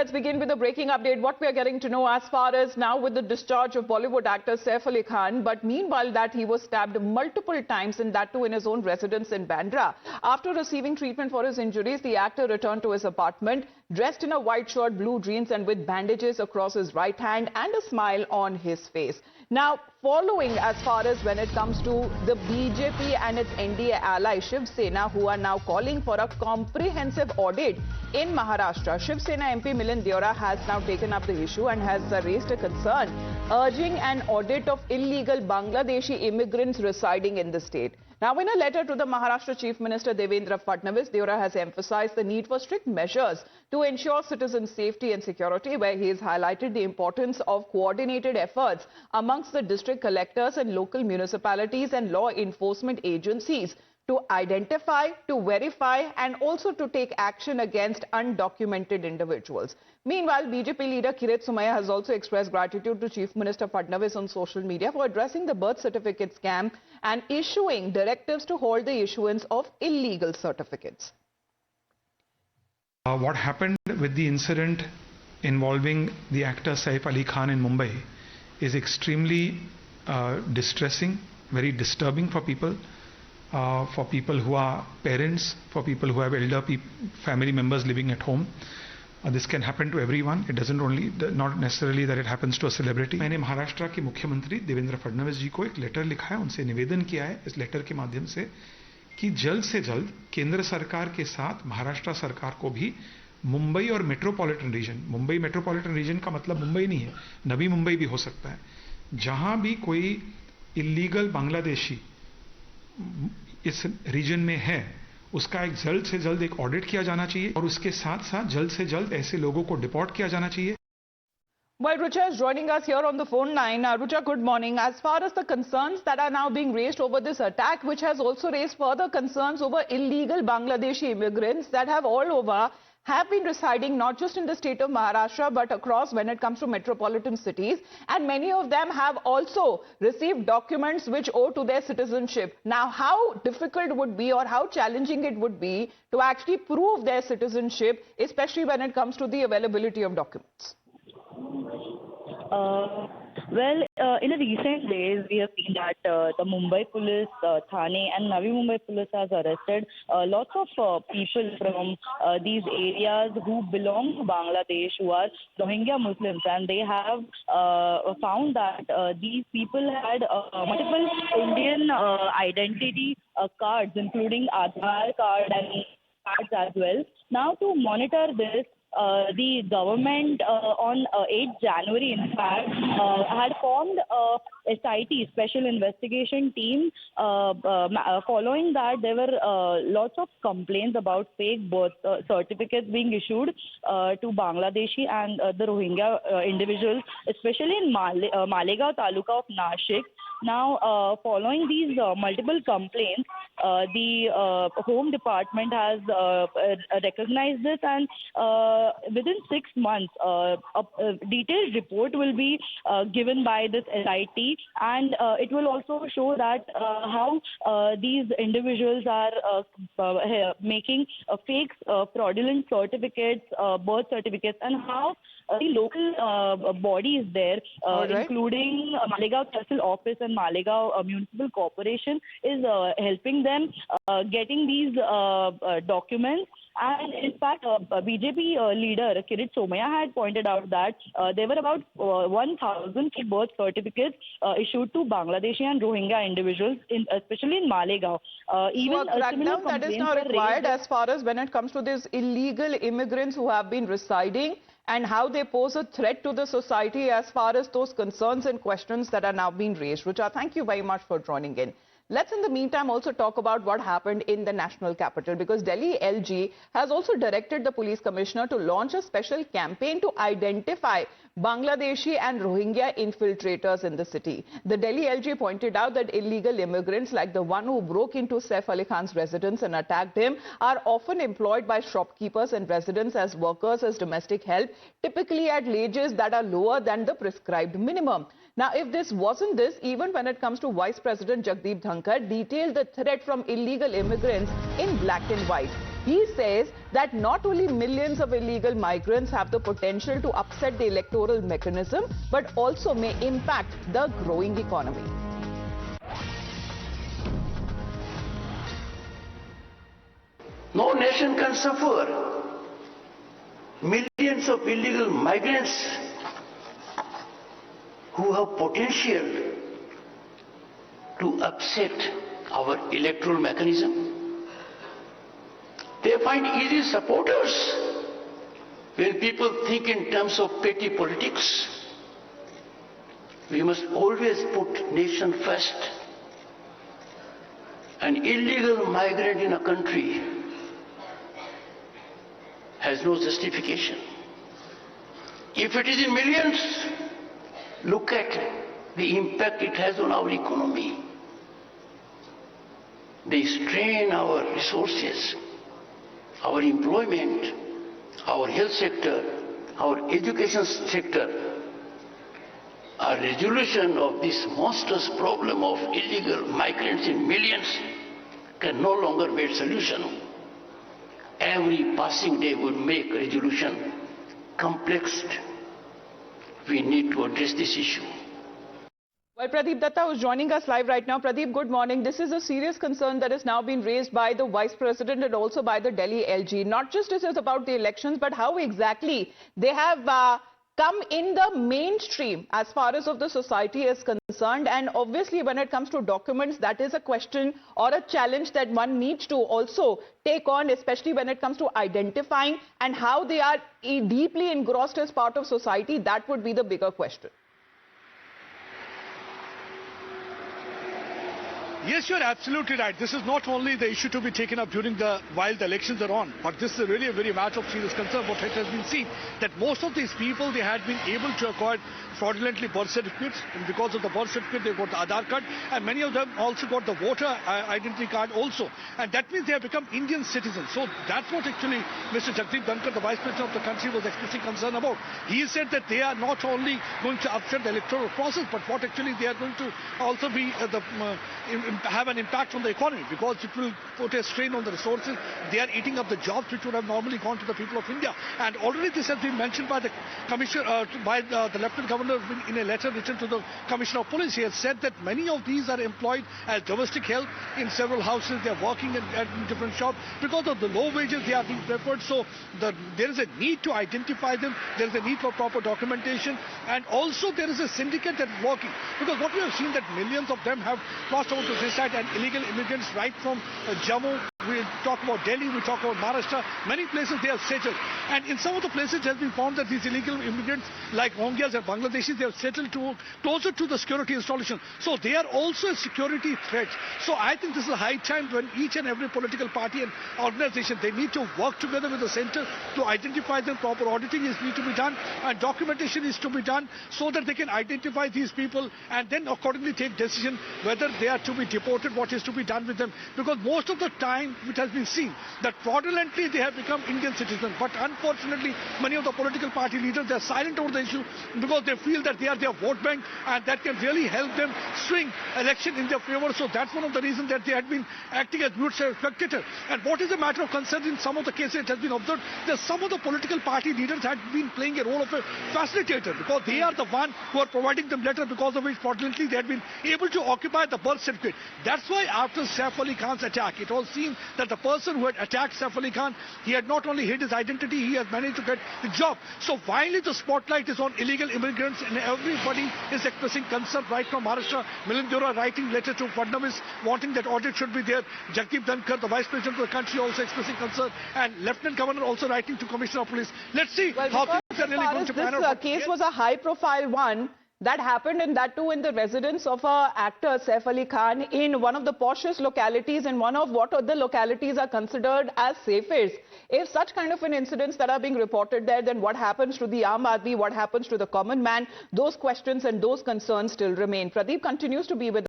let's begin with a breaking update. What we are getting to know as far as now with the discharge of Bollywood actor Saif Ali Khan, but meanwhile that he was stabbed multiple times, and that too in his own residence in Bandra. After receiving treatment for his injuries, the actor returned to his apartment dressed in a white shirt, blue jeans and with bandages across his right hand and a smile on his face. Now, following as far as when it comes to the BJP and its NDA ally Shiv Sena, who are now calling for a comprehensive audit in Maharashtra, Shiv Sena MP Milind Deora has now taken up the issue and has raised a concern, urging an audit of illegal Bangladeshi immigrants residing in the state. Now, in a letter to the Maharashtra Chief Minister Devendra Fadnavis, Deora has emphasized the need for strict measures to ensure citizen safety and security, where he has highlighted the importance of coordinated efforts amongst the district collectors and local municipalities and law enforcement agencies to identify, to verify and also to take action against undocumented individuals. Meanwhile, BJP leader Kirit Somaiya has also expressed gratitude to Chief Minister Fadnavis on social media for addressing the birth certificate scam and issuing directives to hold the issuance of illegal certificates. What happened with the incident involving the actor Saif Ali Khan in Mumbai is extremely distressing, very disturbing for people who are parents, for people who have elder family members living at home. This can happen to everyone. It doesn't only, not necessarily that it happens to a celebrity. मैंने महाराष्ट्र के मुख्यमंत्री देवेंद्र फडणवीस जी को एक letter लिखा है, उनसे निवेदन किया है इस लेटर के माध्यम से कि जल्द से जल्द केंद्र सरकार के साथ महाराष्ट्र सरकार को भी मुंबई और metropolitan region, Mumbai metropolitan region का मतलब मुंबई नहीं है, नवी मुंबई भी हो सकता है, जहां भी कोई इलीगल बांग्लादेशी इस रीजन में है, उसका एक जल्द से जल्द एक ऑडिट किया जाना चाहिए और उसके साथ साथ जल्द से जल्द ऐसे लोगों को डिपोर्ट किया जाना चाहिए. Well, Rucha is joining us here on the phone line. Rucha, good morning. As far as the concerns that are now being raised over this attack, which has also raised further concerns over illegal Bangladeshi immigrants that have all over have been residing not just in the state of Maharashtra but across when it comes to metropolitan cities, and many of them have also received documents which owe to their citizenship. Now, how difficult would be or how challenging it would be to actually prove their citizenship, especially when it comes to the availability of documents? In the recent days, we have seen that the Mumbai police, Thane and Navi Mumbai police has arrested lots of people from these areas who belong to Bangladesh, who are Rohingya Muslims, and they have found that these people had multiple Indian identity cards, including Aadhaar card and cards as well. Now, to monitor this, the government on 8th January, in fact, had formed a SIT, Special Investigation Team. Following that, there were lots of complaints about fake birth certificates being issued to Bangladeshi and the Rohingya individuals, especially in Malegaon Taluka of Nashik. Now, following these multiple complaints, the Home Department has recognized this, and within 6 months, a detailed report will be given by this SIT, and it will also show that how these individuals are making fake fraudulent certificates, birth certificates, and how the local bodies there, including Malegaon Tehsil Office and Malegaon Municipal Corporation, is helping them getting these documents. And in fact, BJP leader Kirit Somaiya had pointed out that there were about 1,000 birth certificates issued to Bangladeshi and Rohingya individuals, especially in Malegaon. Even a crackdown that is now required as far as when it comes to these illegal immigrants who have been residing and how they pose a threat to the society as far as those concerns and questions that are now being raised. Rucha, thank you very much for joining in. Let's in the meantime also talk about what happened in the national capital, because Delhi LG has also directed the police commissioner to launch a special campaign to identify Bangladeshi and Rohingya infiltrators in the city. The Delhi LG pointed out that illegal immigrants like the one who broke into Saif Ali Khan's residence and attacked him are often employed by shopkeepers and residents as workers as domestic help, typically at wages that are lower than the prescribed minimum. Now, if this wasn't this, even when it comes to Vice President Jagdeep Dhankhar detailed the threat from illegal immigrants in black and white. He says that not only millions of illegal migrants have the potential to upset the electoral mechanism, but also may impact the growing economy. No nation can suffer millions of illegal migrants who have potential to upset our electoral mechanism. They find easy supporters when people think in terms of petty politics. We must always put nation first. An illegal migrant in a country has no justification. If it is in millions, look at the impact it has on our economy. They strain our resources, our employment, our health sector, our education sector. A resolution of this monstrous problem of illegal migrants in millions can no longer be a solution. Every passing day would make resolution complex. We need to address this issue. Well, Pradeep Datta was joining us live right now. Pradeep, good morning. This is a serious concern that has now been raised by the Vice President and also by the Delhi LG. Not just this is about the elections, but how exactly they have come in the mainstream as far as of the society is concerned. And obviously, when it comes to documents, that is a question or a challenge that one needs to also take on, especially when it comes to identifying and how they are deeply engrossed as part of society. That would be the bigger question. Yes, you're absolutely right. This is not only the issue to be taken up while the elections are on, but this is really a very matter of serious concern. What has been seen that most of these people, they had been able to acquire fraudulently birth certificates, and because of the birth certificate, they got the Aadhaar card, and many of them also got the voter identity card also, and that means they have become Indian citizens. So that's what actually Mr. Jagdeep Dhankhar, the Vice President of the country, was expressing concern about. He said that they are not only going to upset the electoral process, but what actually they are going to also be have an impact on the economy, because it will put a strain on the resources. They are eating up the jobs which would have normally gone to the people of India. And already this has been mentioned by the Commissioner, by the Lieutenant Governor in a letter written to the Commissioner of Police. He has said that many of these are employed as domestic help in several houses. They are working at different shops. Because of the low wages, they are being preferred. So there is a need to identify them. There is a need for proper documentation. And also there is a syndicate that is working. Because what we have seen that millions of them have crossed over to this side, and illegal immigrants right from Jammu, we talk about Delhi, we talk about Maharashtra, many places they have settled. And in some of the places it has been found that these illegal immigrants like Rohingyas and Bangladeshis, they have settled closer to the security installation. So they are also a security threat. So I think this is a high time when each and every political party and organization, they need to work together with the center to identify them. Proper auditing is need to be done and documentation is to be done so that they can identify these people and then accordingly take decision whether they are to be deported, what is to be done with them. Because most of the time it has been seen that fraudulently they have become Indian citizens. But unfortunately, many of the political party leaders, they are silent over the issue because they feel that they are their vote bank and that can really help them swing election in their favor. So that's one of the reasons that they had been acting as mute spectator. And what is a matter of concern in some of the cases, it has been observed that some of the political party leaders had been playing a role of a facilitator, because they are the one who are providing them letter, because of which fraudulently they had been able to occupy the birth certificate. That's why after Saif Ali Khan's attack, it was seen that the person who had attacked Saif Ali Khan, he had not only hid his identity, he has managed to get the job. So finally the spotlight is on illegal immigrants and everybody is expressing concern right from Maharashtra. Milind Deora writing letter to Fadnavis wanting that audit should be there. Jagdeep Dhankhar, the Vice President of the country, also expressing concern, and Lieutenant Governor also writing to Commissioner of Police. Let's see how things are really going to pan out. This case was a high-profile one that happened, and that too in the residence of actor Saif Ali Khan in one of the poshest localities, and one of what other localities are considered as safest. If such kind of an incidents that are being reported there, then what happens to the Aam Aadmi, what happens to the common man? Those questions and those concerns still remain. Pradeep continues to be with